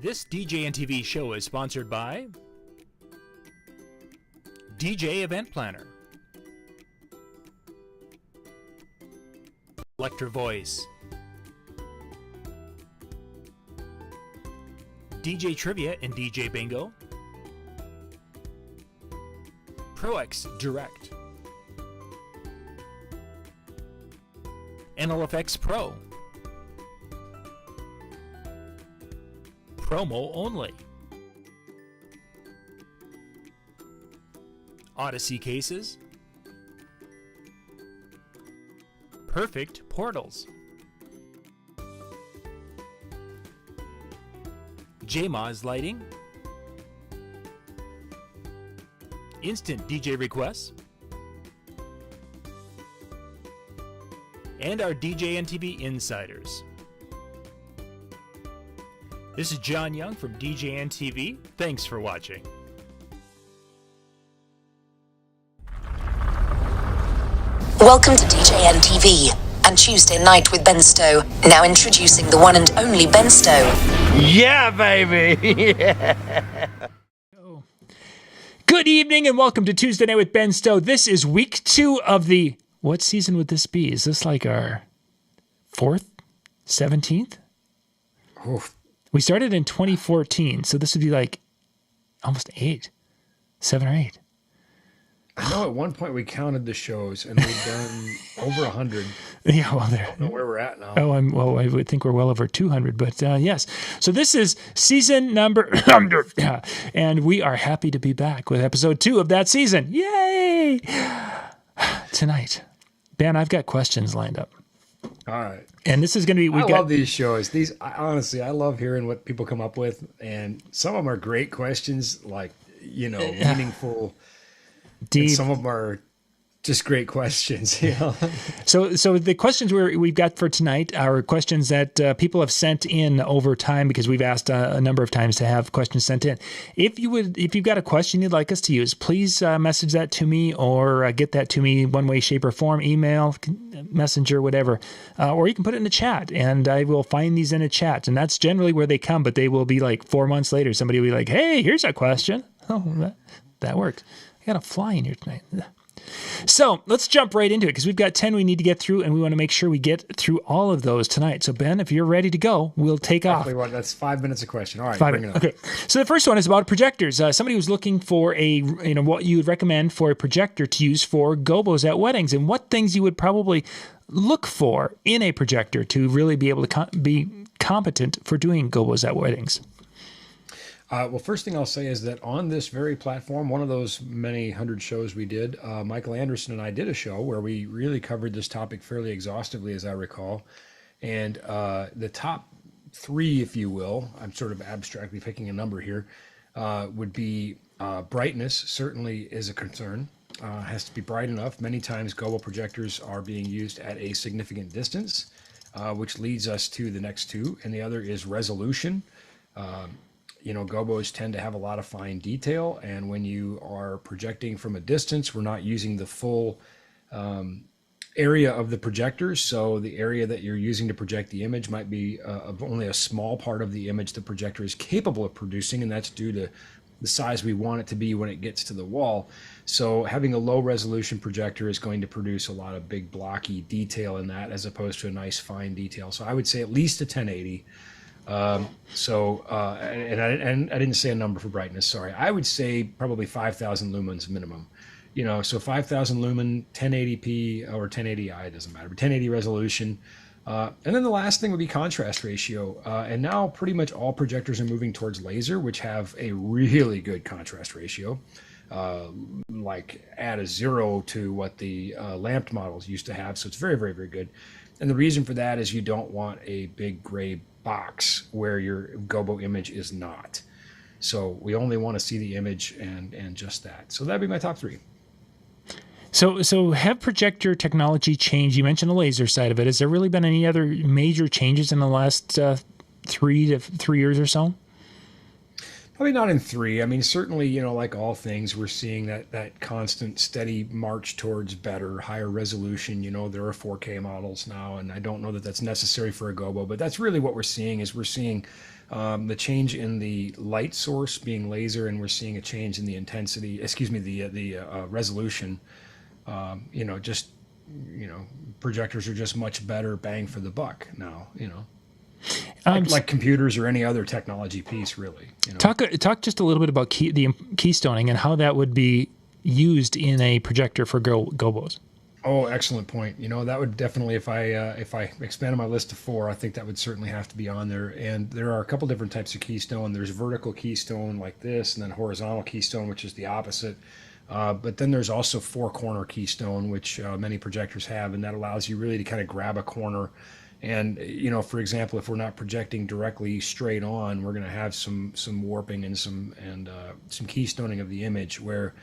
This DJNTV show is sponsored by DJ Event Planner, Electro Voice, DJ Trivia and DJ Bingo, ProX Direct, NLFX Pro, Promo Only, Odyssey Cases, Perfect Portals, JMOZ Lighting, Instant DJ Requests, and our DJNTV Insiders. This is John Young from DJNTV. Thanks for watching. Welcome to DJNTV and Tuesday Night with Ben Stowe. Now introducing the one and only Ben Stowe. Yeah, baby! Yeah. Good evening and welcome to Tuesday Night with Ben Stowe. This is week 2 of the... What season would this be? Is this like our 4th? 17th? Oof. We started in 2014, so this would be like almost 7 or 8. I know at one point we counted the shows and we've done over 100. Yeah, well, I don't know where we're at now. Oh, I would think we're well over 200, but yes. So this is season number, and we are happy to be back with episode 2 of that season. Yay! Tonight, Ben, I've got questions lined up. All right. And this is going to be... I love these shows. Honestly, I love hearing what people come up with, and some of them are great questions, like, meaningful... Deep. And some of them are just great questions. You know? So the questions we've got for tonight are questions that people have sent in over time because we've asked a number of times to have questions sent in. If you've got a question you'd like us to use, please message that to me or get that to me one way, shape, or form, email, messenger, whatever. Or you can put it in the chat, and I will find these in a chat. And that's generally where they come, but they will be like 4 months later. Somebody will be like, hey, here's a question. Oh, that works. I got a fly in here tonight. So let's jump right into it because we've got 10 we need to get through, and we want to make sure we get through all of those tonight. So Ben, if you're ready to go, we'll take off. That's 5 minutes a question. All right, bring it on. Okay. So the first one is about projectors. Somebody was looking for what you would recommend for a projector to use for gobos at weddings, and what things you would probably look for in a projector to really be able to be competent for doing gobos at weddings. Well, first thing I'll say is that on this very platform, one of those many hundred shows we did, Michael Anderson and I did a show where we really covered this topic fairly exhaustively, as I recall. And the top 3, if you will, I'm sort of abstractly picking a number here, would be brightness certainly is a concern. Has to be bright enough. Many times gobo projectors are being used at a significant distance, which leads us to the next 2. And the other is resolution. Gobos tend to have a lot of fine detail, and when you are projecting from a distance, we're not using the full area of the projector, so the area that you're using to project the image might be only a small part of the image the projector is capable of producing, and that's due to the size we want it to be when it gets to the wall. So having a low resolution projector is going to produce a lot of big blocky detail in that, as opposed to a nice fine detail. So I would say at least a 1080. And I didn't say a number for brightness. Sorry. I would say probably 5,000 lumens minimum, so 5,000 lumen, 1080p or 1080i, doesn't matter, but 1080 resolution. And then the last thing would be contrast ratio. And now pretty much all projectors are moving towards laser, which have a really good contrast ratio, like add a 0 to what the lamped models used to have. So it's very, very, very good. And the reason for that is you don't want a big gray box where your gobo image is not. So we only want to see the image and just that. So that'd be my top 3. So have projector technology changed? You mentioned the laser side of it. Has there really been any other major changes in the last 3 years or so? Probably not in three. I mean, certainly, like all things, we're seeing that constant, steady march towards better, higher resolution. There are 4K models now, and I don't know that that's necessary for a gobo, but that's really what we're seeing. Is we're seeing the change in the light source being laser, and we're seeing a change in the intensity. Excuse me, the resolution. Just projectors are just much better bang for the buck now. Like computers or any other technology piece, really. Talk just a little bit about the keystoning and how that would be used in a projector for gobos. Oh, excellent point. That would definitely, if I expanded my list to 4, I think that would certainly have to be on there. And there are a couple different types of keystone. There's vertical keystone like this, and then horizontal keystone, which is the opposite. But then there's also 4-corner keystone, which many projectors have, and that allows you really to kind of grab a corner. And for example, if we're not projecting directly straight on, we're going to have some warping and some keystoning of the image, where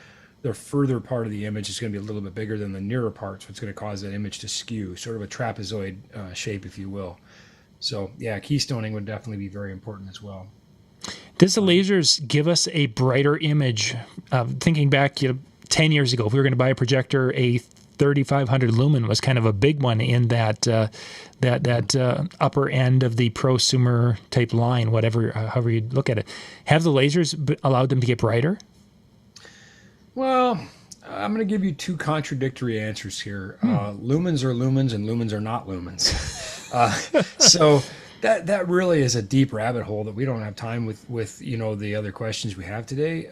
the further part of the image is going to be a little bit bigger than the nearer part, so it's going to cause that image to skew, sort of a trapezoid shape, if you will. So yeah, keystoning would definitely be very important as well. Does the lasers give us a brighter image? Thinking back 10 years ago, if we were going to buy a projector, a 3500 lumen was kind of a big one in that upper end of the prosumer type line, however you look at it. Have the lasers allowed them to get brighter? Well, I'm going to give you 2 contradictory answers here. Lumens are lumens and lumens are not lumens. So that really is a deep rabbit hole that we don't have time with the other questions we have today.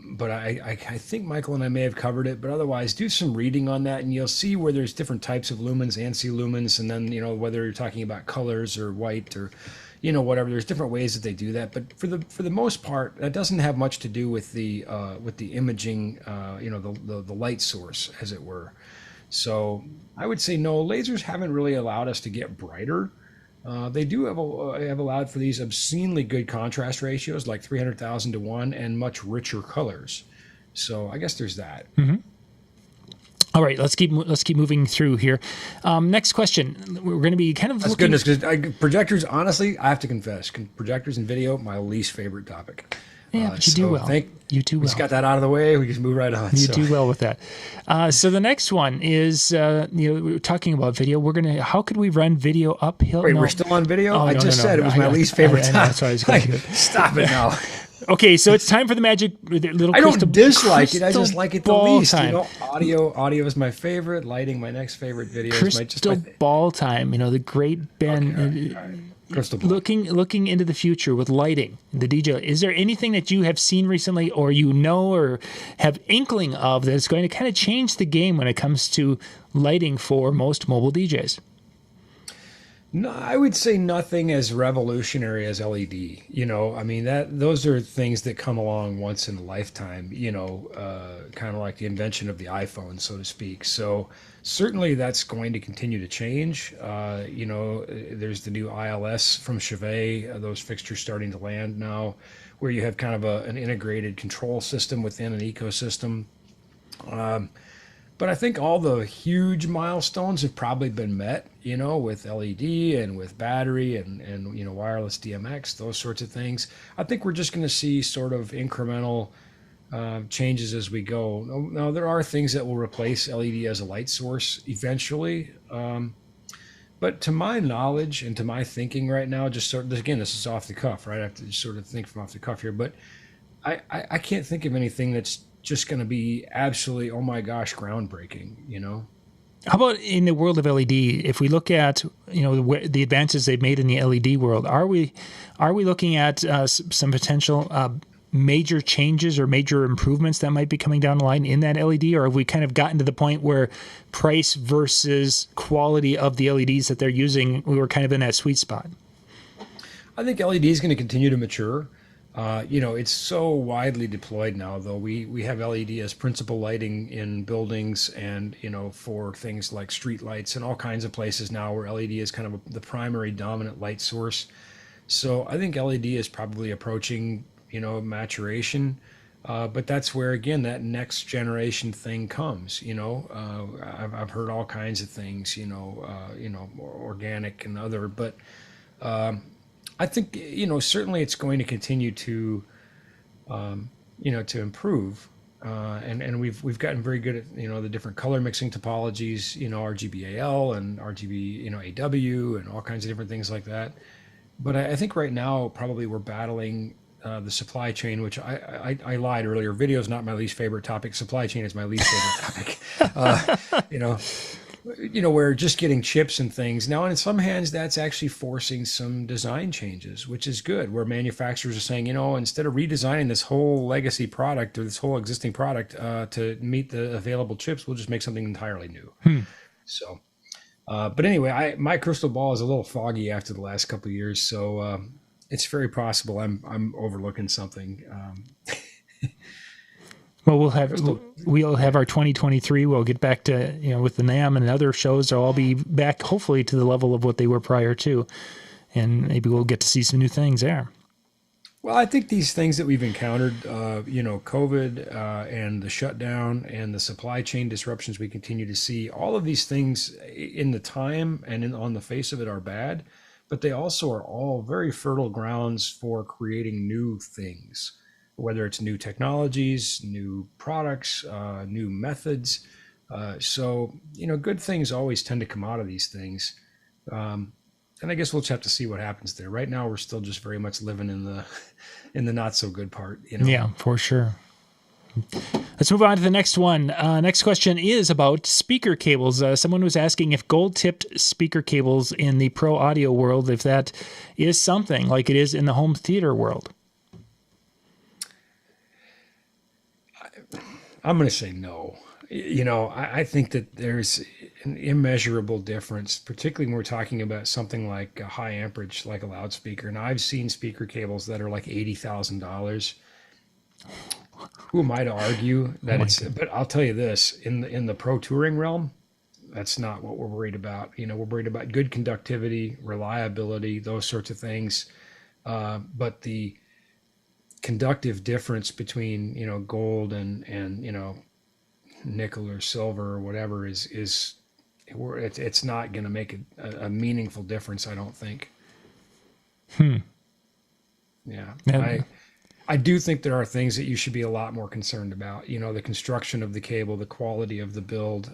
But I think Michael and I may have covered it, but otherwise do some reading on that, and you'll see where there's different types of lumens, ANSI lumens, and then whether you're talking about colors or white or whatever. There's different ways that they do that, but for the most part, that doesn't have much to do with the imaging, the light source, as it were. So I would say no, lasers haven't really allowed us to get brighter. They do have allowed for these obscenely good contrast ratios, like 300,000 to 1, and much richer colors. So I guess there's that. Mm-hmm. All right, let's keep moving through here. Next question. We're going to be kind of That's goodness, because projectors, honestly, I have to confess, projectors and video, my least favorite topic. Yeah, but you do well. You do well. We just got that out of the way. We just move right on. You do well with that. So the next one is, we're talking about video. How could we run video uphill? Wait, we're still on video? I just said it was my least favorite topic. That's why I was going to Stop it now. Okay, so it's time for the magic little. I don't dislike it. I just like it the least. Time. Audio is my favorite. Lighting, my next favorite. Video is crystal ball time. The great Ben. Okay. Crystal ball. Looking into the future with lighting, the DJ. Is there anything that you have seen recently, or or have inkling of, that's going to kind of change the game when it comes to lighting for most mobile DJs? No, I would say nothing as revolutionary as LED. Those are things that come along once in a lifetime. Kind of like the invention of the iPhone, so to speak. So certainly that's going to continue to change. There's the new ILS from Chauvet. Those fixtures starting to land now, where you have kind of an integrated control system within an ecosystem. But I think all the huge milestones have probably been met, with LED and with battery and wireless DMX, those sorts of things. I think we're just going to see sort of incremental changes as we go. Now, there are things that will replace LED as a light source eventually. But to my knowledge and to my thinking right now, this is off the cuff, right? I have to just sort of think from off the cuff here. But I can't think of anything that's just going to be absolutely, oh my gosh, groundbreaking, How about in the world of LED? If we look at the advances they've made in the LED world, are we looking at some potential major changes or major improvements that might be coming down the line in that LED, or have we kind of gotten to the point where price versus quality of the LEDs that they're using, we were kind of in that sweet spot? I think LED is going to continue to mature. It's so widely deployed now, though. We have LED as principal lighting in buildings and, for things like street lights and all kinds of places now where LED is kind of the primary dominant light source. So I think LED is probably approaching, maturation. But that's where, again, that next generation thing comes. I've heard all kinds of things, organic and other, but I think, certainly it's going to continue to to improve. And we've gotten very good at the different color mixing topologies, RGBAL and RGB AW and all kinds of different things like that. But I think right now probably we're battling the supply chain, which I lied earlier. Video is not my least favorite topic. Supply chain is my least favorite topic. Where just getting chips and things. Now, in some hands, that's actually forcing some design changes, which is good, where manufacturers are saying, instead of redesigning this whole legacy product or this whole existing product to meet the available chips, we'll just make something entirely new. So, but anyway, my crystal ball is a little foggy after the last couple of years, so it's very possible I'm overlooking something. Well, we'll have our 2023. We'll get back to with the NAMM and other shows. They'll all be back, hopefully, to the level of what they were prior to, and maybe we'll get to see some new things there. Well, I think these things that we've encountered, COVID and the shutdown and the supply chain disruptions we continue to see, all of these things in the time and on the face of it are bad, but they also are all very fertile grounds for creating new things. Whether it's new technologies, new products, new methods. So good things always tend to come out of these things. And I guess we'll just have to see what happens there. Right now, we're still just very much living in the not so good part. Yeah, for sure. Let's move on to the next one. Next question is about speaker cables. Someone was asking if gold-tipped speaker cables in the pro audio world, if that is something like it is in the home theater world. I'm going to say no. I think that there's an immeasurable difference, particularly when we're talking about something like a high amperage, like a loudspeaker. And I've seen speaker cables that are like $80,000. Who am I to argue that but I'll tell you this, in the pro touring realm, that's not what we're worried about. We're worried about good conductivity, reliability, those sorts of things. But the conductive difference between gold and nickel or silver or whatever is it's not going to make a meaningful difference, I don't think. Yeah. I do think there are things that you should be a lot more concerned about. The construction of the cable, the quality of the build,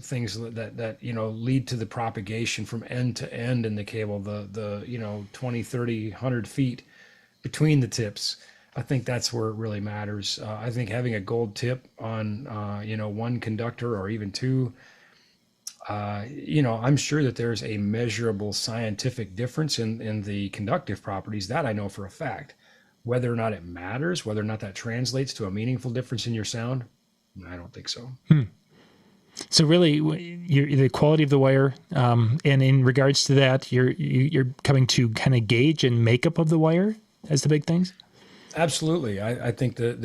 things that lead to the propagation from end to end in the cable, the 20, 30, 100 feet between the tips. I think that's where it really matters. I think having a gold tip on, one conductor or even two, I'm sure that there's a measurable scientific difference in the conductive properties. That I know for a fact. Whether or not it matters, whether or not that translates to a meaningful difference in your sound, I don't think so. So really, the quality of the wire, and in regards to that, you're coming to kind of gauge and makeup of the wire as the big things? Absolutely. I think that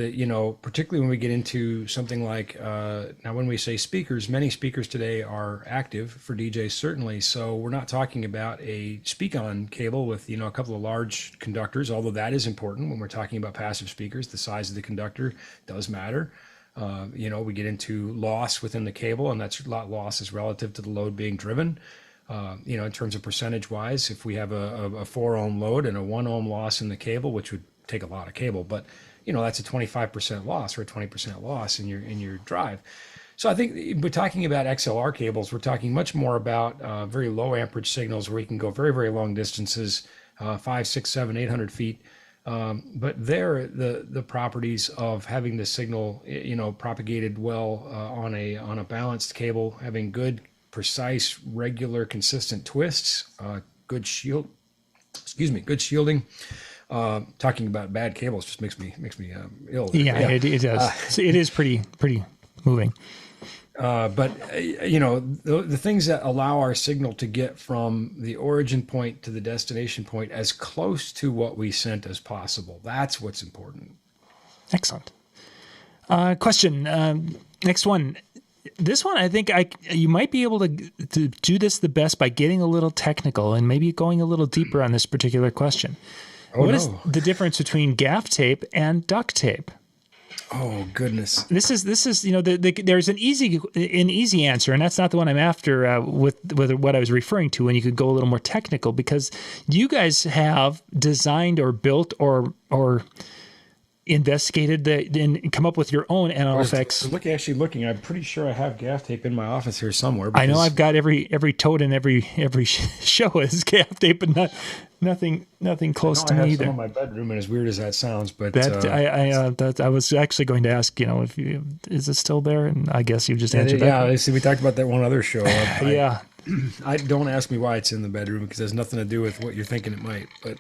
particularly when we get into something like, now when we say speakers, many speakers today are active for DJs, certainly. So we're not talking about a speak-on cable with, a couple of large conductors, although that is important when we're talking about passive speakers. The size of the conductor does matter. We get into loss within the cable, and that's loss is relative to the load being driven. In terms of percentage wise, if we have a 4 ohm load and a 1 ohm loss in the cable, which would take a lot of cable, but that's a 25% loss or a 20% loss in your drive. So I think we're talking about XLR cables. We're talking much more about very low amperage signals where you can go very, very long distances, 5, 6, 7, 800 feet. But there, the properties of having the signal, propagated well on a balanced cable, having good, precise, regular, consistent twists, good shielding. Talking about bad cables just makes me ill. Yeah. It does. It is pretty moving. But the things that allow our signal to get from the origin point to the destination point as close to what we sent as possible, that's what's important. Excellent. Question. Next one. This one, I think you might be able to do this the best by getting a little technical and maybe going a little deeper on this particular question. What is the difference between gaff tape and duct tape? Oh goodness! This is there's an easy answer, and that's not the one I'm after with what I was referring to. When you could go a little more technical, because you guys have designed or built or investigated and come up with your own NLFX? Actually looking, I'm pretty sure I have gaff tape in my office here somewhere. I know I've got every tote and every show is gaff tape, but nothing close to me either. Some in my bedroom, and as weird as that sounds, but I was actually going to ask, is it still there? And I guess you just answered that. Yeah, see, we talked about that one other show. Yeah. I don't ask me why it's in the bedroom, because it has nothing to do with what you're thinking it might. But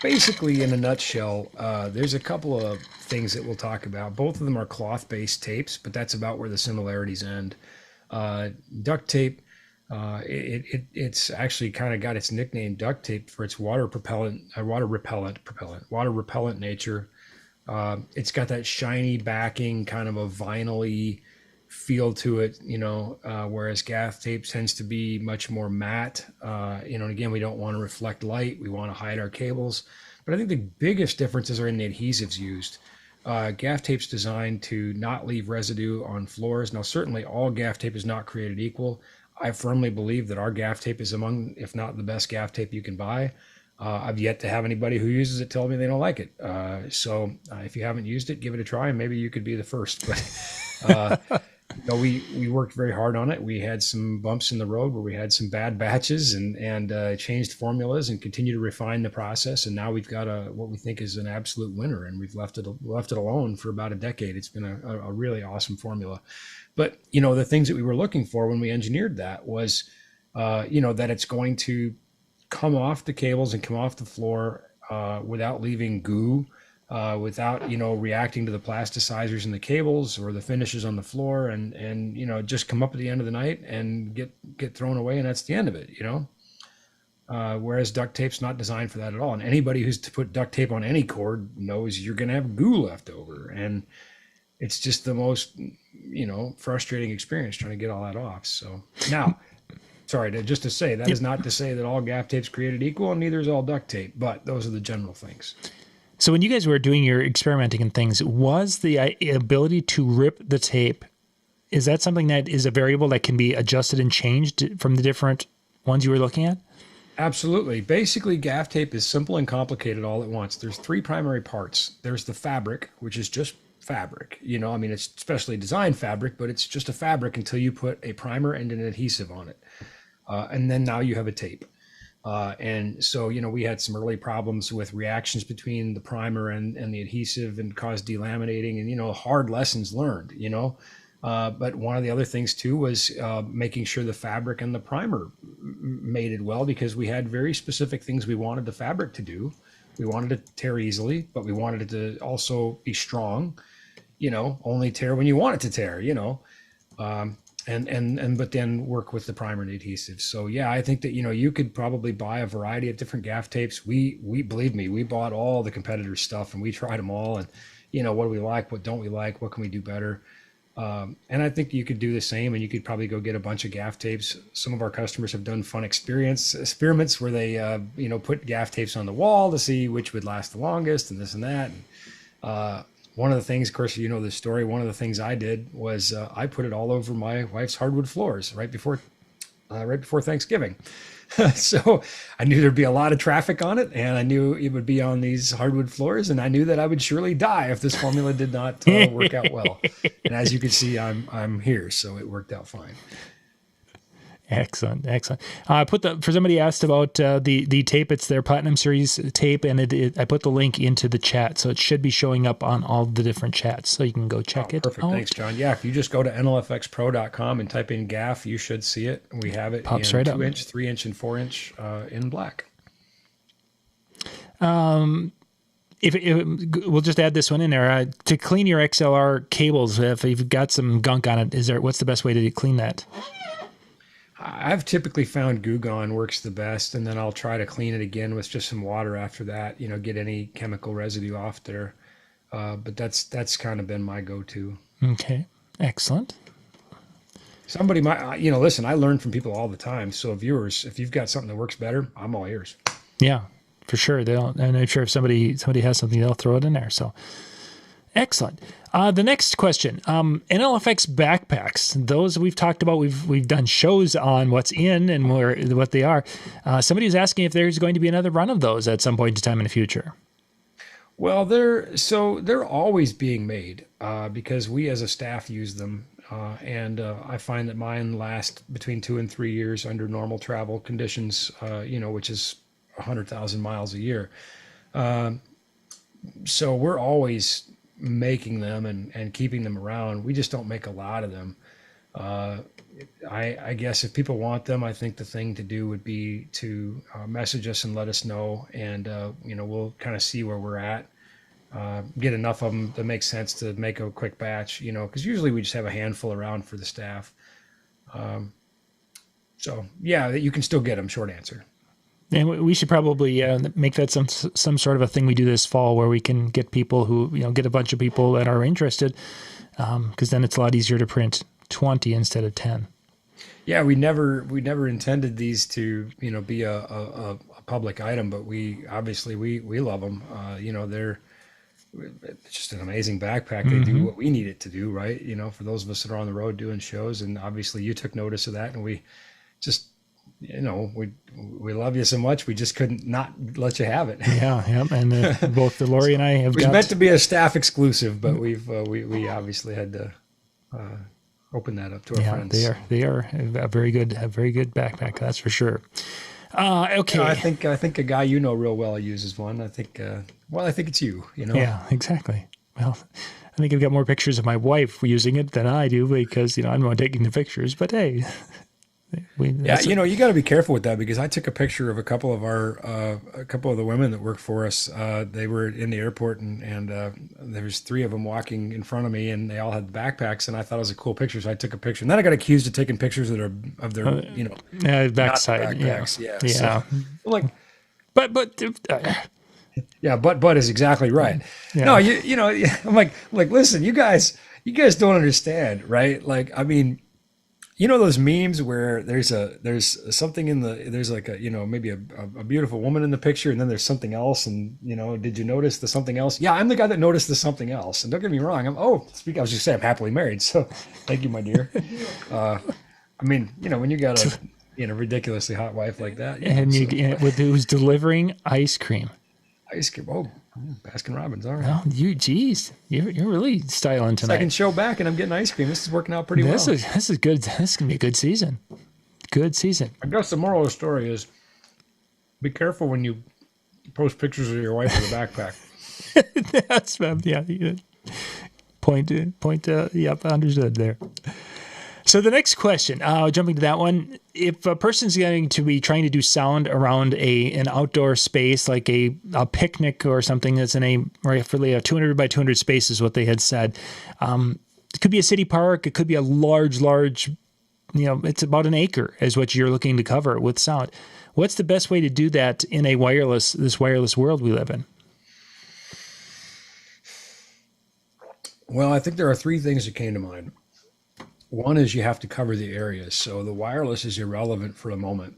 basically, in a nutshell, there's a couple of things that we'll talk about. Both of them are cloth-based tapes, but that's about where the similarities end. Duct tape, it's actually kind of got its nickname duct tape for its water repellent nature. It's got that shiny backing, kind of a vinyl-y feel to it, whereas gaff tape tends to be much more matte. And again, we don't want to reflect light. We want to hide our cables. But I think the biggest differences are in the adhesives used. Gaff tape's designed to not leave residue on floors. Now, certainly all gaff tape is not created equal. I firmly believe that our gaff tape is among, if not the best gaff tape you can buy. I've yet to have anybody who uses it tell me they don't like it. So if you haven't used it, give it a try, and maybe you could be the first. But we worked very hard on it. We had some bumps in the road where we had some bad batches and changed formulas and continue to refine the process. And now we've got what we think is an absolute winner, and we've left it alone for about a decade. It's been a really awesome formula. But the things that we were looking for when we engineered that was that it's going to come off the cables and come off the floor without leaving goo. Without reacting to the plasticizers in the cables or the finishes on the floor, and just come up at the end of the night and get thrown away, and that's the end of it. Whereas duct tape's not designed for that at all, and anybody who's to put duct tape on any cord knows you're going to have goo left over, and it's just the most frustrating experience trying to get all that off. So now, sorry to say that is not to say that all gaff tape's created equal, and neither is all duct tape, but those are the general things. So when you guys were doing your experimenting and things, was the ability to rip the tape, is that something that is a variable that can be adjusted and changed from the different ones you were looking at? Absolutely. Basically, gaff tape is simple and complicated all at once. There's three primary parts. There's the fabric, which is just fabric. It's specially designed fabric, but it's just a fabric until you put a primer and an adhesive on it. And then now you have a tape. And so, we had some early problems with reactions between the primer and the adhesive, and caused delaminating and, hard lessons learned, but one of the other things too was making sure the fabric and the primer mated well, because we had very specific things we wanted the fabric to do. We wanted it to tear easily, but we wanted it to also be strong, only tear when you want it to tear, but then work with the primer and adhesive. So yeah, I think that you could probably buy a variety of different gaff tapes. We believe me, we bought all the competitors' stuff and we tried them all, and what do we like, what don't we like, what can we do better, and I think you could do the same, and you could probably go get a bunch of gaff tapes. Some of our customers have done fun experiments where they put gaff tapes on the wall to see which would last the longest, and this and that. And, one of the things, of course, the story, one of the things I did was I put it all over my wife's hardwood floors right before Thanksgiving. So I knew there'd be a lot of traffic on it, and I knew it would be on these hardwood floors, and I knew that I would surely die if this formula did not work out well. And as you can see, I'm here, so it worked out fine. Excellent. For somebody asked about the tape. It's their Platinum Series tape, and I put the link into the chat, so it should be showing up on all the different chats, so you can go check it. Perfect. Thanks, John. Yeah, if you just go to NLFXpro.com and type in gaff, you should see it. We have it Pops in right 2-inch, 3-inch, and 4-inch in black. We'll just add this one in there to clean your XLR cables. If you've got some gunk on it, what's the best way to clean that? I've typically found Goo Gone works the best, and then I'll try to clean it again with just some water after that, get any chemical residue off there. But that's kind of been my go-to. Okay, excellent. Somebody might, listen, I learn from people all the time. So viewers, if you've got something that works better, I'm all ears. Yeah, for sure. And I'm sure if somebody has something, they'll throw it in there. So excellent. The next question, NLFX Backpacks. Those we've talked about. We've done shows on what's in and what they are. Somebody was asking if there's going to be another run of those at some point in time in the future. Well, they're always being made because we as a staff use them, and I find that mine last between 2 and 3 years under normal travel conditions. Which is 100,000 miles a year. So we're always making them and keeping them around. We just don't make a lot of them. Uh, I guess if people want them, I think the thing to do would be to message us and let us know, and we'll kind of see where we're at. Get enough of them that makes sense to make a quick batch, because usually we just have a handful around for the staff. So yeah, you can still get them. Short answer. And we should probably make that some sort of a thing we do this fall, where we can get people who, get a bunch of people that are interested, because then it's a lot easier to print 20 instead of 10. Yeah, we never intended these to be a public item, but we obviously we love them. They're it's just an amazing backpack. They do what we need it to do, right? For those of us that are on the road doing shows, and obviously you took notice of that, and we just we love you so much, we just couldn't not let you have it. Yeah, and both Lori and I have. It was meant to be a staff exclusive, but we obviously had to open that up to our friends. They are a very good backpack, that's for sure. Okay. I think a guy real well uses one. I think it's you. Yeah, exactly. Well, I think I've got more pictures of my wife using it than I do, because I'm the one taking the pictures. But hey. You got to be careful with that, because I took a picture of a couple of the women that work for us. They were in the airport, and there was 3 of them walking in front of me, and they all had backpacks, and I thought it was a cool picture, so I took a picture. And then I got accused of taking pictures that are of their backside. Backpacks. Yeah. So, I'm like, but is exactly right. Yeah. No, I'm like, listen, you guys don't understand, right? Like, I mean. Those memes where there's something there's like maybe a beautiful woman in the picture, and then there's something else, and did you notice the something else? Yeah, I'm the guy that noticed the something else, and don't get me wrong, I was just say I'm happily married, so thank you, my dear. I mean, when you got a ridiculously hot wife like that, who's delivering ice cream. Oh, Baskin Robbins, all right. Well, you're really styling tonight. Second show back, and I'm getting ice cream. This is working out pretty well. This is good. This is gonna be a good season. Good season. I guess the moral of the story is, be careful when you post pictures of your wife with a backpack. That's point. Yep, understood there. So the next question, jumping to that one, if a person's going to be trying to do sound around an outdoor space, like a picnic or something that's in a 200 by 200 space is what they had said. It could be a city park. It could be a large, it's about an acre is what you're looking to cover with sound. What's the best way to do that in this wireless world we live in? Well, I think there are 3 things that came to mind. One is you have to cover the area. So the wireless is irrelevant for a moment.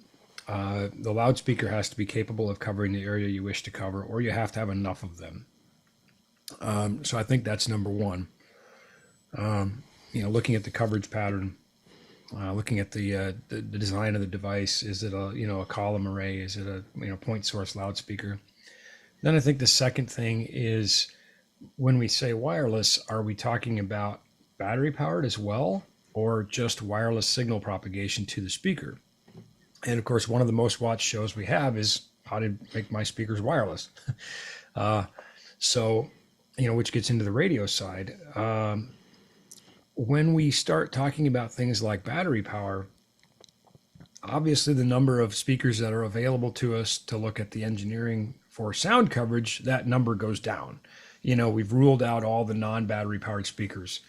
The loudspeaker has to be capable of covering the area you wish to cover, or you have to have enough of them. So I think that's number one. Looking at the coverage pattern, looking at the design of the device. Is it a column array? Is it a point source loudspeaker? Then I think the second thing is, when we say wireless, are we talking about battery powered as well, or just wireless signal propagation to the speaker? And of course, one of the most watched shows we have is how to make my speakers wireless. Which gets into the radio side. When we start talking about things like battery power, obviously the number of speakers that are available to us to look at the engineering for sound coverage, that number goes down. We've ruled out all the non-battery powered speakers.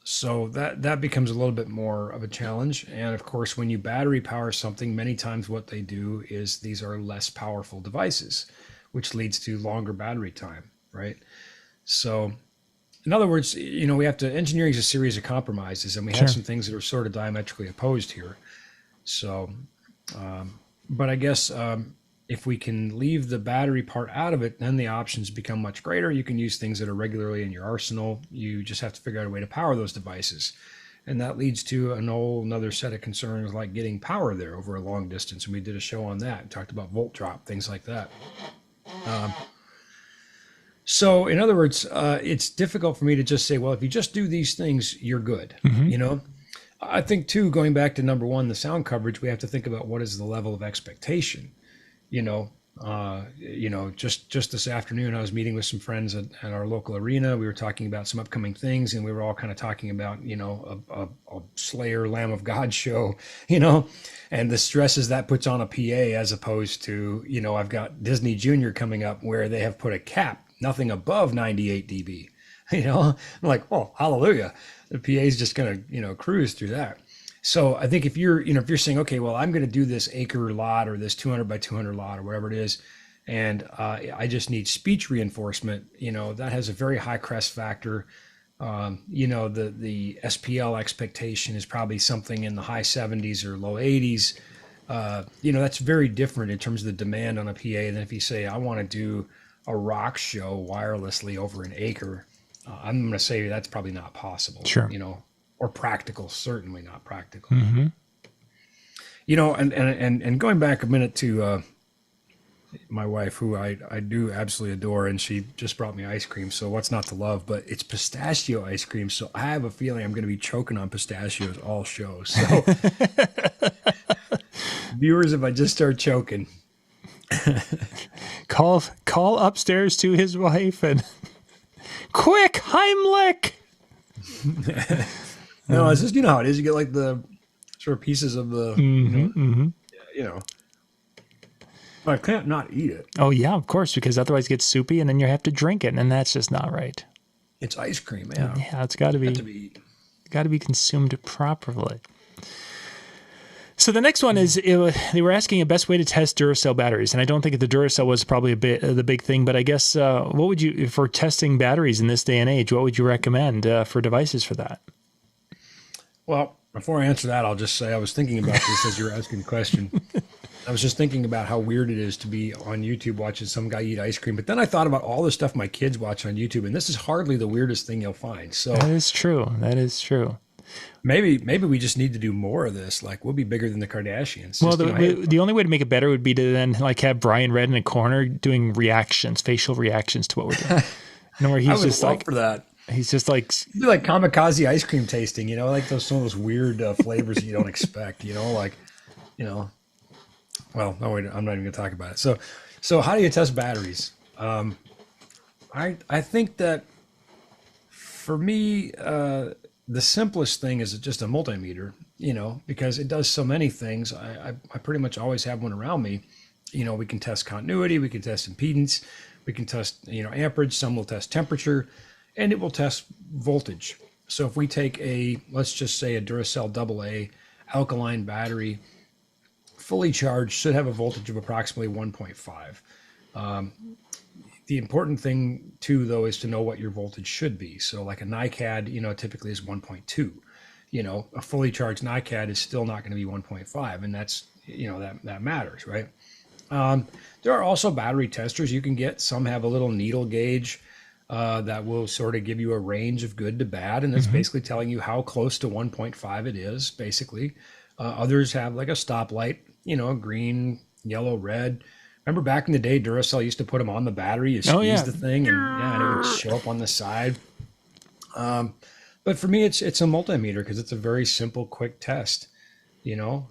So that becomes a little bit more of a challenge. And of course, when you battery power something, many times what they do is these are less powerful devices, which leads to longer battery time, right? So in other words, we have to, engineering is a series of compromises, and we have some things that are sort of diametrically opposed here. So, but I guess, if we can leave the battery part out of it, then the options become much greater. You can use things that are regularly in your arsenal. You just have to figure out a way to power those devices. And that leads to another set of concerns, like getting power there over a long distance. And we did a show on that. We talked about volt drop, things like that. So, in other words, it's difficult for me to just say, well, if you just do these things, you're good. You know, I think too, going back to number one, the sound coverage, we have to think about what is the level of expectation. You know, just this afternoon, I was meeting with some friends at our local arena. We were talking about some upcoming things, and we were all kind of talking about, you know, a Slayer Lamb of God show, you know, and the stresses that puts on a PA, as opposed to, you know, I've got Disney Junior coming up where they have put a cap, nothing above 98 dB. You know, I'm like, oh, hallelujah. The PA is just going to, you know, cruise through that. So I think if you're saying, okay, well, I'm going to do this acre lot or this 200 by 200 lot or whatever it is, and I just need speech reinforcement, you know, that has a very high crest factor. You know, the SPL expectation is probably something in the high 70s or low 80s. You know, that's very different in terms of the demand on a PA than if you say, I want to do a rock show wirelessly over an acre. I'm going to say that's probably not possible. Sure. You know, or practical, certainly not practical. You know, and going back a minute to my wife, who I do absolutely adore, and she just brought me ice cream. So what's not to love? But it's pistachio ice cream. So I have a feeling I'm going to be choking on pistachios all show. So viewers, if I just start choking, call upstairs to his wife and quick Heimlich. No, it's just, you know how it is. You get like the sort of pieces of the, you know. But I can't not eat it. Oh yeah, of course, because otherwise it gets soupy, and then you have to drink it, and that's just not right. It's ice cream, yeah. Yeah, it's got to be consumed properly. So the next one is, they were asking a best way to test Duracell batteries, and I don't think the Duracell was probably the big thing, but I guess what would you, for testing batteries in this day and age, what would you recommend for devices for that? Well, before I answer that, I'll just say I was thinking about this as you were asking the question. I was just thinking about how weird it is to be on YouTube watching some guy eat ice cream, but then I thought about all the stuff my kids watch on YouTube, and this is hardly the weirdest thing you'll find. So that is true. That is true. Maybe we just need to do more of this. Like, we'll be bigger than the Kardashians. Well, the only way to make it better would be to then like have Brian Red in a corner doing reactions, facial reactions to what we're doing. You know, where he's just like for that. He's just like do like kamikaze ice cream tasting. You know, like some of those weird flavors that you don't expect. You know, like, you know. Well, no, wait, I'm not even going to talk about it. So how do you test batteries? I think that for me, the simplest thing is just a multimeter, you know, because it does so many things. I pretty much always have one around me. You know, we can test continuity, we can test impedance, we can test, you know, amperage, some will test temperature, and it will test voltage. So if we take let's just say a Duracell AA alkaline battery, fully charged, should have a voltage of approximately 1.5. The important thing too, though, is to know what your voltage should be. So like a NiCad, you know, typically is 1.2. You know, a fully charged NiCad is still not going to be 1.5, and that's, you know, that matters, right? There are also battery testers you can get. Some have a little needle gauge that will sort of give you a range of good to bad, and it's basically telling you how close to 1.5 it is, basically. Others have like a stoplight, you know, green, yellow, red. Remember back in the day, Duracell used to put them on the battery. You squeeze the thing, and it would show up on the side. But for me, it's a multimeter because it's a very simple, quick test. You know,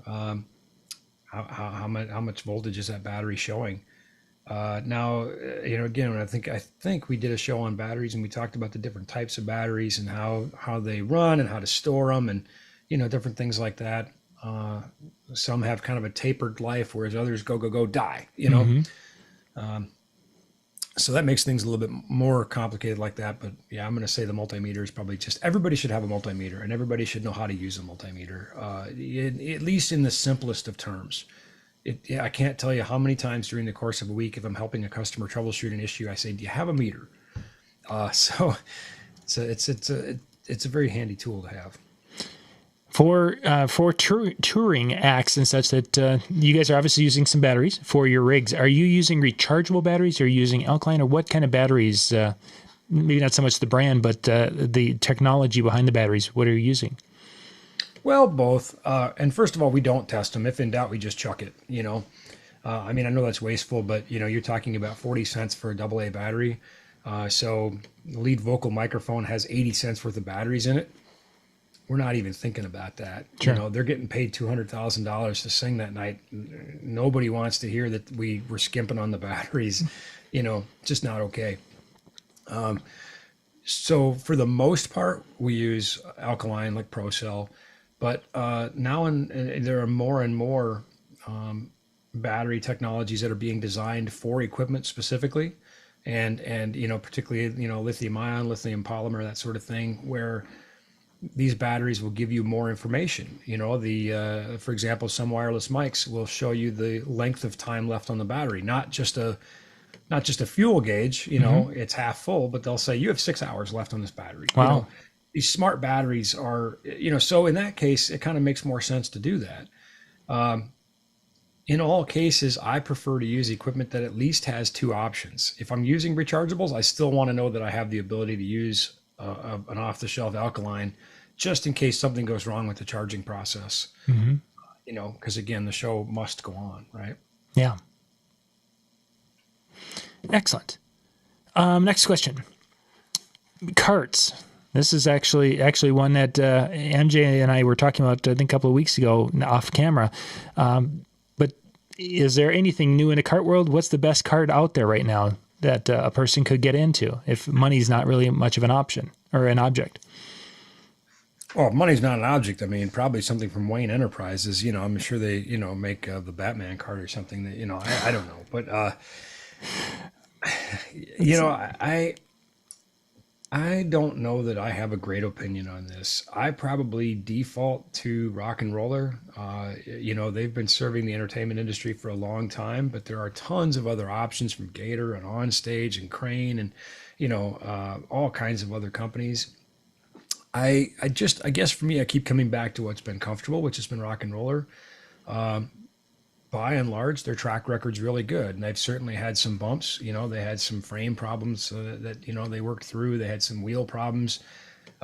how much voltage is that battery showing? Now, you know, again, I think we did a show on batteries, and we talked about the different types of batteries and how they run and how to store them, and, you know, different things like that. Some have kind of a tapered life, whereas others go die, you know? So that makes things a little bit more complicated like that. But yeah, I'm going to say the multimeter is probably just, everybody should have a multimeter, and everybody should know how to use a multimeter, at least in the simplest of terms. I can't tell you how many times during the course of a week, if I'm helping a customer troubleshoot an issue, I say, do you have a meter? So it's a very handy tool to have. For touring acts and such, that you guys are obviously using some batteries for your rigs. Are you using rechargeable batteries? Or are you using alkaline? Or what kind of batteries? Maybe not so much the brand, but the technology behind the batteries. What are you using? Well, both. And first of all, we don't test them. If in doubt, we just chuck it, you know. I mean, I know that's wasteful, but, you know, you're talking about 40 cents for a AA battery. So the lead vocal microphone has 80 cents worth of batteries in it. We're not even thinking about that. Sure. You know, they're getting paid $200,000 to sing that night. Nobody wants to hear that we were skimping on the batteries. You know, just not okay. So for the most part, we use alkaline like ProCell, but now there are more and more battery technologies that are being designed for equipment specifically, and you know, particularly, you know, lithium ion, lithium polymer, that sort of thing, where these batteries will give you more information. You know, for example, some wireless mics will show you the length of time left on the battery, not just a fuel gauge, you know, it's half full, but they'll say you have 6 hours left on this battery. Wow. You know, these smart batteries are, you know, so in that case, it kind of makes more sense to do that. In all cases, I prefer to use equipment that at least has two options. If I'm using rechargeables, I still want to know that I have the ability to use an off-the-shelf alkaline, just in case something goes wrong with the charging process. You know, because again, the show must go on, right? Yeah. Excellent. Next question. Carts. This is actually one that MJ and I were talking about, I think, a couple of weeks ago off camera. But is there anything new in the cart world? What's the best cart out there right now that a person could get into if money's not really much of an option or an object? Well, money's not an object. I mean, probably something from Wayne Enterprises. You know, I'm sure they, you know, make the Batman cart or something that, you know, I don't know. But, you know, I don't know that I have a great opinion on this. I probably default to Rock and Roller. You know, they've been serving the entertainment industry for a long time, but there are tons of other options from Gator and Onstage and Crane and, you know, all kinds of other companies. I guess for me, I keep coming back to what's been comfortable, which has been Rock and Roller. By and large, their track record's really good, and they've certainly had some bumps. You know, they had some frame problems that you know they worked through. They had some wheel problems.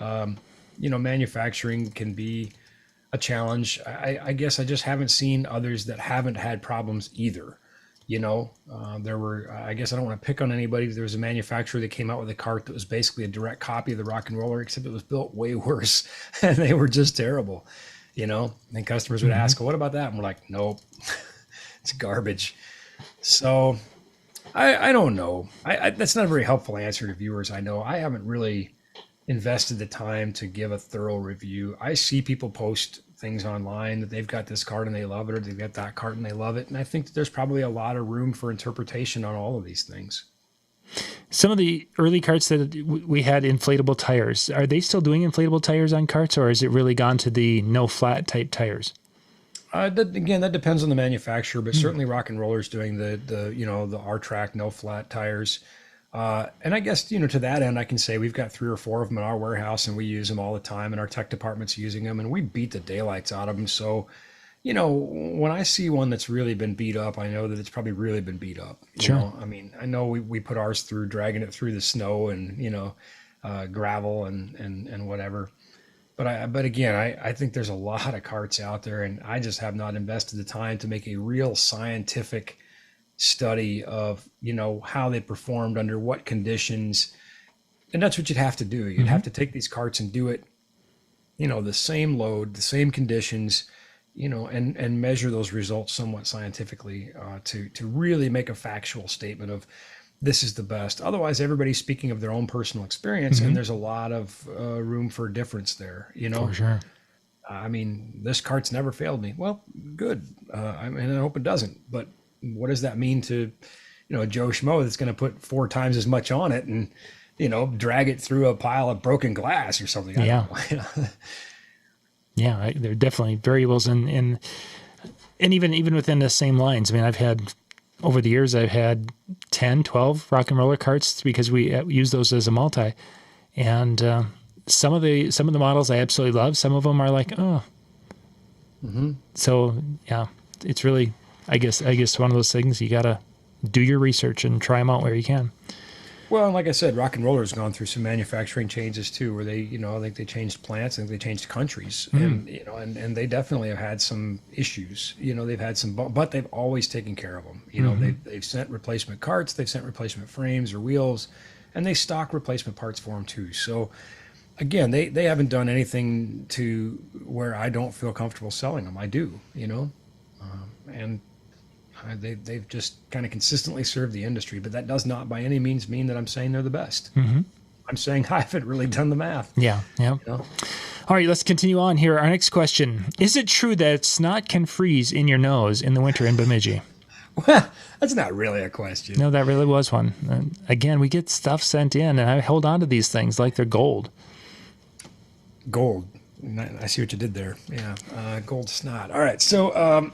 You know, manufacturing can be a challenge. I guess I just haven't seen others that haven't had problems either. You know, there were. I guess I don't want to pick on anybody. There was a manufacturer that came out with a cart that was basically a direct copy of the Rock and Roller, except it was built way worse, and they were just terrible. You know, and customers would ask, well, "What about that?" And we're like, "Nope." It's garbage. So I don't know. That's not a very helpful answer to viewers. I know I haven't really invested the time to give a thorough review. I see people post things online that they've got this cart and they love it, or they've got that cart and they love it. And I think that there's probably a lot of room for interpretation on all of these things. Some of the early carts that we had inflatable tires, are they still doing inflatable tires on carts, or has it really gone to the no flat type tires? Again, that depends on the manufacturer, but certainly Rock and Roller's doing the you know, the R-Track no flat tires. And I guess, you know, to that end, I can say we've got 3 or 4 of them in our warehouse and we use them all the time, and our tech department's using them and we beat the daylights out of them. So, you know, when I see one that's really been beat up, I know that it's probably really been beat up. You know? I mean, I know we put ours through dragging it through the snow and, you know, gravel and whatever. But again, I think there's a lot of carts out there, and I just have not invested the time to make a real scientific study of, you know, how they performed under what conditions. And that's what you'd have to do. You'd have to take these carts and do it, you know, the same load, the same conditions, you know, and measure those results somewhat scientifically to really make a factual statement of, this is the best. Otherwise, everybody's speaking of their own personal experience, and there's a lot of room for difference there, you know? For sure. I mean, this cart's never failed me. Well, good. I mean, I hope it doesn't. But what does that mean to, you know, Joe Schmo that's going to put 4 times as much on it and, you know, drag it through a pile of broken glass or something? Yeah. I don't know. Yeah, there are definitely variables and even within the same lines. I mean, over the years, I've had 10, 12 Rock and Roller carts because we use those as a multi. And some of the models I absolutely love. Some of them are like, oh. So, yeah, it's really, I guess one of those things you got to do your research and try them out where you can. Well, and like I said, Rock and Roller's gone through some manufacturing changes too, where they, you know, I think they changed plants, I think they changed countries, and you know, and they definitely have had some issues. You know, they've had some, but they've always taken care of them. You know, they've sent replacement carts, they've sent replacement frames or wheels, and they stock replacement parts for them too. So again, they haven't done anything to where I don't feel comfortable selling them. I do, and they've just kind of consistently served the industry, but that does not by any means mean that I'm saying they're the best. I'm saying I haven't really done the math. Yeah. All right, let's continue on here. Our next question. Is it true that snot can freeze in your nose in the winter in Bemidji? Well, that's not really a question. No, that really was one. Again, we get stuff sent in, and I hold on to these things like they're gold. Gold. I see what you did there. Yeah, gold snot. All right, so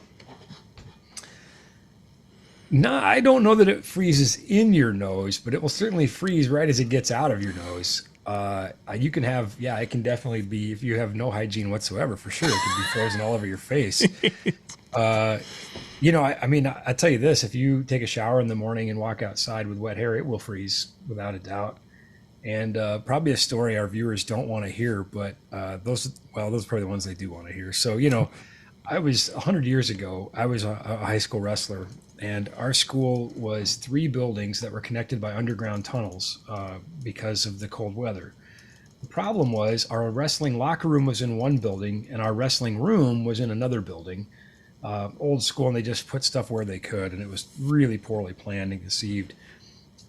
no, I don't know that it freezes in your nose, but it will certainly freeze right as it gets out of your nose. You can have, it can definitely be, if you have no hygiene whatsoever, for sure, it can be frozen all over your face. I tell you this, if you take a shower in the morning and walk outside with wet hair, it will freeze without a doubt. And probably a story our viewers don't want to hear, but those are probably the ones they do want to hear. So, 100 years ago, I was a high school wrestler, and our school was 3 buildings that were connected by underground tunnels because of the cold weather. The problem was our wrestling locker room was in one building, and our wrestling room was in another building. Old school, and they just put stuff where they could, and it was really poorly planned and conceived.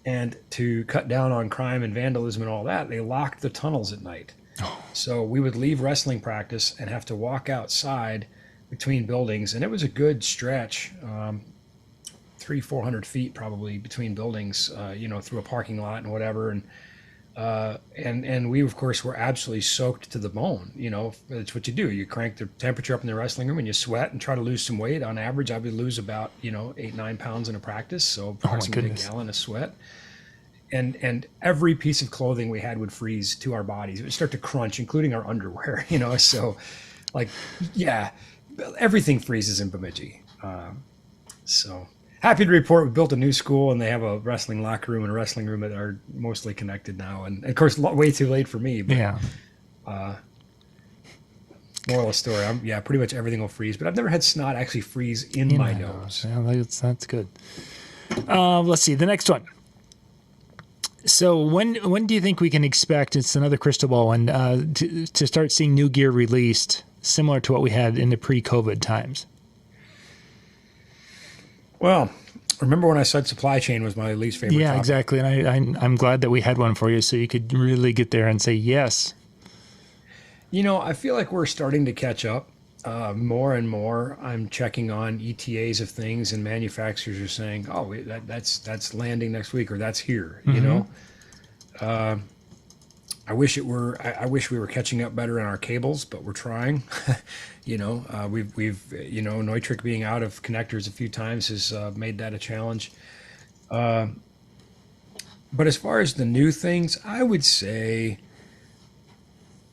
And to cut down on crime and vandalism and all that, they locked the tunnels at night. So we would leave wrestling practice and have to walk outside between buildings, and it was a good stretch, 300-400 feet probably between buildings, through a parking lot and whatever. And we, of course, were absolutely soaked to the bone. It's what you do. You crank the temperature up in the wrestling room and you sweat and try to lose some weight. On average, I would lose about, 8-9 pounds in a practice. So approximately a gallon of sweat. And every piece of clothing we had would freeze to our bodies. It would start to crunch, including our underwear, So everything freezes in Bemidji. So happy to report we built a new school, and they have a wrestling locker room and a wrestling room that are mostly connected now. And of course, way too late for me. But, moral of the story, pretty much everything will freeze. But I've never had snot actually freeze in my nose. Yeah, that's good. Let's see the next one. So when do you think we can expect? It's another crystal ball one to start seeing new gear released, similar to what we had in the pre-COVID times. Well, remember when I said supply chain was my least favorite topic? Exactly. And I'm glad that we had one for you so you could really get there and say yes. I feel like we're starting to catch up more and more. I'm checking on ETAs of things, and manufacturers are saying, oh, that's landing next week, or that's here, I wish we were catching up better in our cables, but we're trying. We've Neutrik being out of connectors a few times has made that a challenge. But as far as the new things, I would say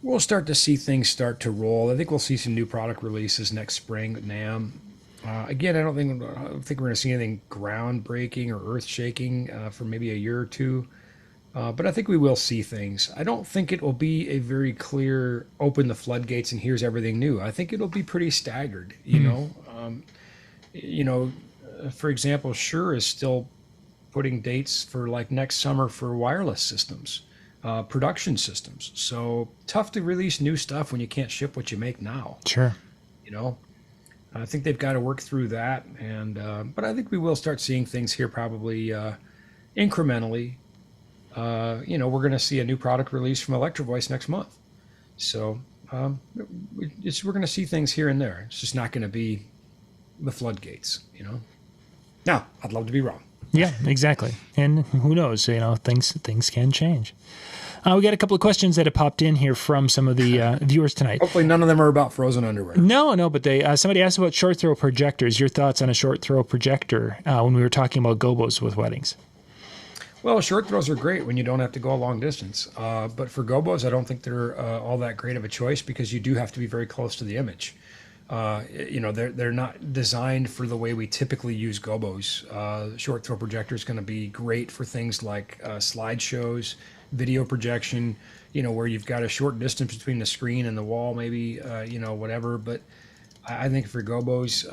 we'll start to see things start to roll. I think we'll see some new product releases next spring at NAMM. Again, I don't think we're going to see anything groundbreaking or earth-shaking for maybe a year or two. But I think we will see things. I don't think it will be a very clear open the floodgates and here's everything new. I think it'll be pretty staggered, for example, Shure is still putting dates for like next summer for wireless systems, production systems. So tough to release new stuff when you can't ship what you make now. Sure. I think they've got to work through that. But I think we will start seeing things here probably incrementally. We're going to see a new product release from Electro Voice next month. So we're going to see things here and there. It's just not going to be the floodgates, Now, I'd love to be wrong. Yeah, exactly. And who knows, things can change. We got a couple of questions that have popped in here from some of the viewers tonight. Hopefully none of them are about frozen underwear. No, but somebody asked about short throw projectors. Your thoughts on a short throw projector when we were talking about gobos with weddings? Well, short throws are great when you don't have to go a long distance. But for gobos, I don't think they're all that great of a choice because you do have to be very close to the image. They're not designed for the way we typically use gobos. Short throw projector is going to be great for things like slideshows, video projection, where you've got a short distance between the screen and the wall, maybe, whatever. But I think for gobos,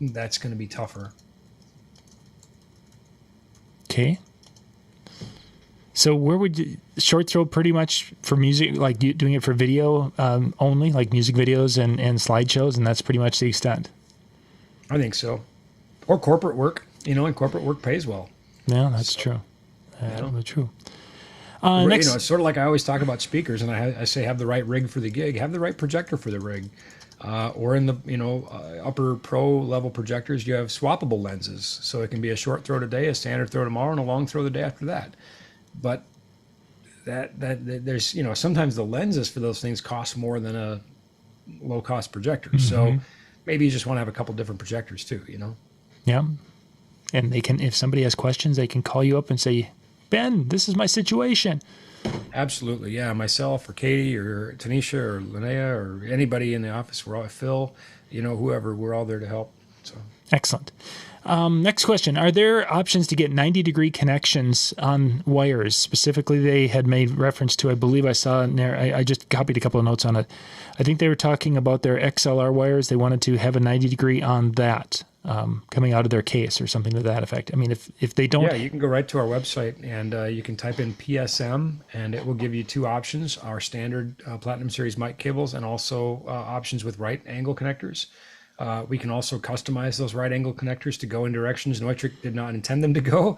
that's going to be tougher. Okay. So where would you, short throw pretty much for music, like doing it for video only, like music videos and slideshows, and that's pretty much the extent? I think so. Or corporate work, and corporate work pays well. Yeah, that's true. That's true. Next, it's sort of like I always talk about speakers, and I say have the right rig for the gig, have the right projector for the rig. Or in the upper pro level projectors, you have swappable lenses, so it can be a short throw today, a standard throw tomorrow, and a long throw the day after that. But that there's sometimes the lenses for those things cost more than a low cost projector. Mm-hmm. So maybe you just want to have a couple different projectors too. Yeah, and they can, if somebody has questions, they can call you up and say, Ben, this is my situation. Absolutely, yeah. Myself or Katie or Tanisha or Linnea or anybody in the office, we're all Phil, whoever, we're all there to help. So excellent. Next question: are there options to get 90-degree connections on wires? Specifically, they had made reference to, I believe I saw in there. I just copied a couple of notes on it. I think they were talking about their XLR wires. They wanted to have a 90-degree on that. Coming out of their case or something to that effect. I mean, if they don't... Yeah, you can go right to our website and you can type in PSM and it will give you two options, our standard Platinum Series mic cables and also options with right angle connectors. We can also customize those right angle connectors to go in directions Neutrik did not intend them to go.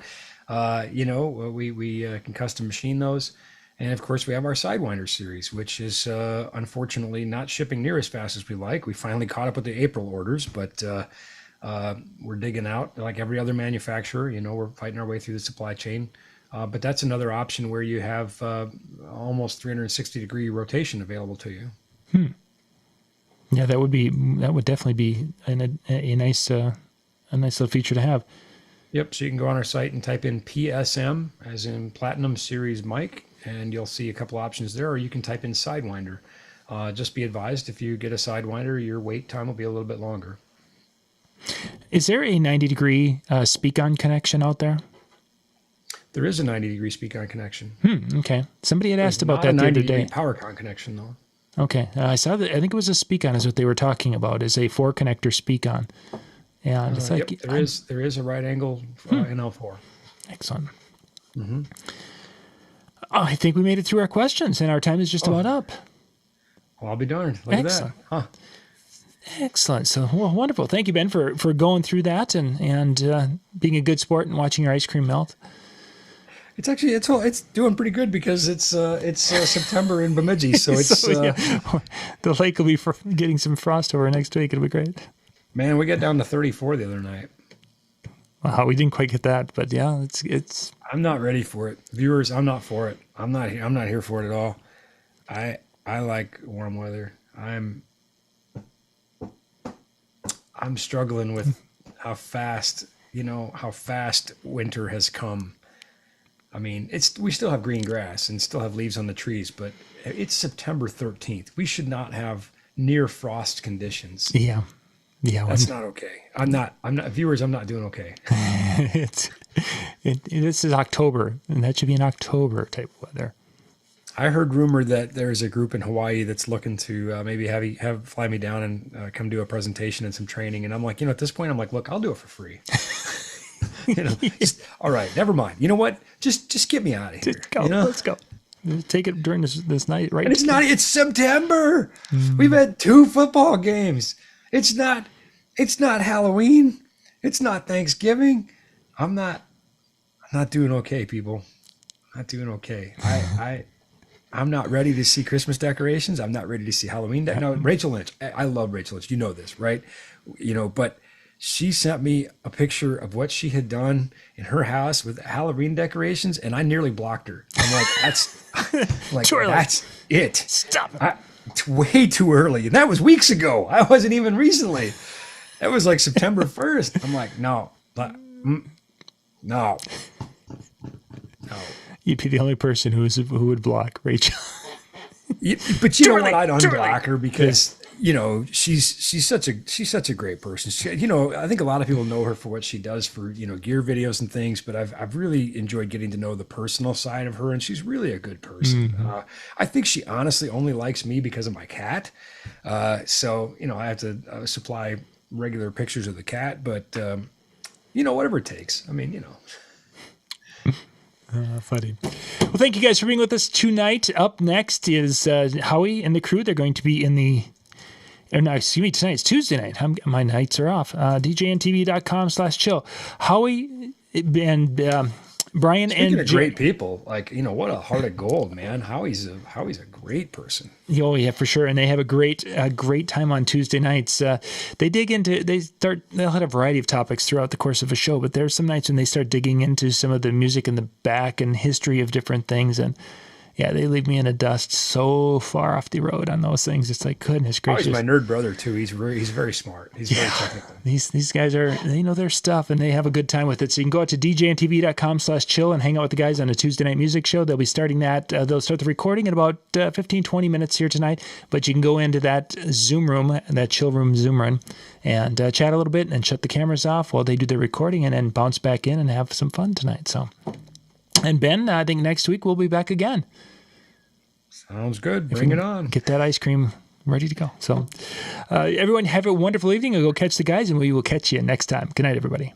We can custom machine those. And of course, we have our Sidewinder series, which is unfortunately not shipping near as fast as we like. We finally caught up with the April orders, but... we're digging out like every other manufacturer, we're fighting our way through the supply chain. But that's another option where you have almost 360-degree rotation available to you. Yeah, that would definitely be a nice little feature to have. Yep. So you can go on our site and type in PSM as in Platinum Series mic, and you'll see a couple options there, or you can type in Sidewinder. Just be advised, if you get a Sidewinder, your wait time will be a little bit longer. Is there a 90-degree speak-on connection out there? There is a 90-degree speak-on connection. Okay. Somebody had asked about that the other day. PowerCon connection, though. Okay. I saw that. I think it was a speak-on is what they were talking about, is a 4-connector speak-on. And it's like... Yep, there is a right angle NL4. Excellent. I think we made it through our questions, and our time is just about up. Well, I'll be darned. Look Excellent. At that. Huh. Excellent. So wonderful. Thank you, Ben, for going through that and being a good sport and watching your ice cream melt. It's actually it's doing pretty good because it's September in Bemidji, so it's the lake will be getting some frost over next week. It'll be great. Man, we got down to 34 the other night. Wow, we didn't quite get that, but yeah, it's. I'm not ready for it, viewers. I'm not for it. I'm not here for it at all. I like warm weather. I'm struggling with how fast winter has come. I mean, we still have green grass and still have leaves on the trees, but it's September 13th. We should not have near frost conditions. Yeah. That's not okay. I'm not viewers. I'm not doing okay. This is October, and that should be an October type of weather. I heard rumor that there's a group in Hawaii that's looking to maybe have fly me down and come do a presentation and some training. And I'm like, at this point, I'm like, look, I'll do it for free. All right, never mind. You know what? Just get me out of here. Just go. Let's go. Take it during this night, right? And it's September. We've had 2 football games. It's not Halloween. It's not Thanksgiving. I'm not doing okay, people. Not doing okay. I'm not ready to see Christmas decorations. I'm not ready to see Halloween. No, Rachel Lynch. I love Rachel Lynch. You know this, right? But she sent me a picture of what she had done in her house with Halloween decorations, and I nearly blocked her. I'm like, that's it. Stop. It's way too early. And that was weeks ago. I wasn't even recently. That was like September 1st. I'm like, no. You'd be the only person who would block Rachel. But you know what? I'd unblock her because she's such a great person. She, I think a lot of people know her for what she does for gear videos and things. But I've really enjoyed getting to know the personal side of her, and she's really a good person. Mm-hmm. I think she honestly only likes me because of my cat. So I have to supply regular pictures of the cat, but whatever it takes. I mean, Funny. Well, thank you guys for being with us tonight. Up next is Howie and the crew. They're going to be in the... No, excuse me, tonight. It's Tuesday night. My nights are off. DJNTV.com/chill. Howie and Brian Speaking and of great people, like, what a heart of gold, man. Howie's a great person. Oh yeah, for sure. And they have a great time on Tuesday nights. They'll have a variety of topics throughout the course of a show, but there's some nights when they start digging into some of the music in the back and history of different things. And yeah, they leave me in the dust so far off the road on those things. It's like, goodness gracious. He's my nerd brother too. He's very smart. He's very technical. These guys they know their stuff and they have a good time with it. So you can go out to DJNTV.com/chill and hang out with the guys on a Tuesday night music show. They'll be starting that. They'll start the recording in about 15, 20 minutes here tonight. But you can go into that Zoom room, that chill room Zoom run, and chat a little bit and shut the cameras off while they do their recording and then bounce back in and have some fun tonight. So. And Ben, I think next week we'll be back again. Sounds good. Bring it on. Get that ice cream ready to go. So everyone have a wonderful evening. I'll go catch the guys and we will catch you next time. Good night, everybody.